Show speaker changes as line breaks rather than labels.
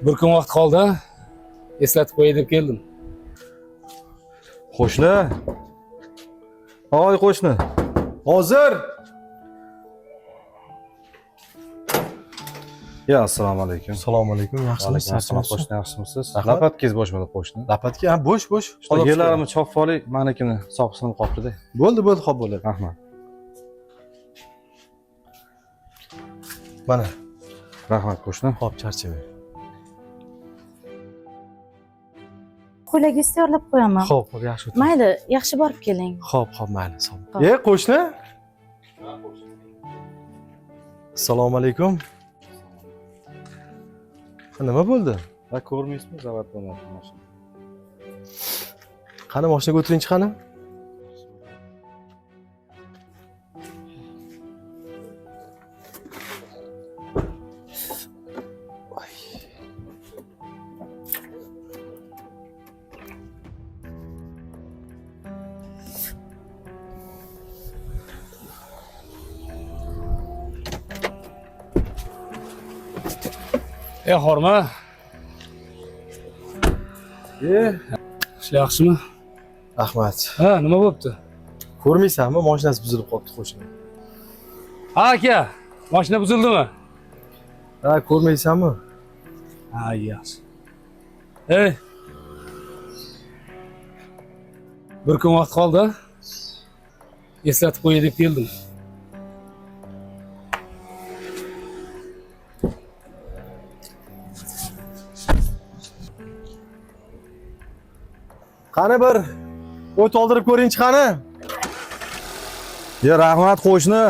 Bir kun vaqt qoldi. Eslatib qo'yay deb keldim.
Qo'shni. Voy qo'shni. Hozir. Ya assalomu alaykum.
Assalomu alaykum. Yaxshimisiz?
Assalomu qo'shni, yaxshimisiz?
Rahmat.
Lapatkingiz boshmadi qo'shni.
Lapatga ham bo'sh.
Yerlarimni chopib oling, manikini soqsinib qolibdi-da.
Bo'ldi, xo'p bo'ladi.
Rahmat.
Mana,
Rahmat qo'shni.
xo'p charchamang.
Qo'lagingizni tayyorlab qo'yaman.
Xo'p, yaxshi o'ting.
Mayli, yaxshi borib keling.
Xo'p, mayli, sog'. Qo'shni? Assalomu alaykum. Nima bo'ldi?
Va ko'rmaysizmi, zavat bo'lmadi mashina.
Qani mashinaga o'tiringchi qani?
Horma. Ishlar yaxshimi?
Rahmat.
Ha, nima bo'pti?
Ko'rmaysanmi, mashinasi buzilib qolibdi qo'shni.
Ha, aka. Mashina buzildimi?
Ha, ko'rmaysanmi?
Ha, yaxshi. Bir kun vaqt qoldi. Eslatib qo'yay deb keldim.
Qani bir o't oldirib ko'ringchi qani?
Ya rahmat qo'shni.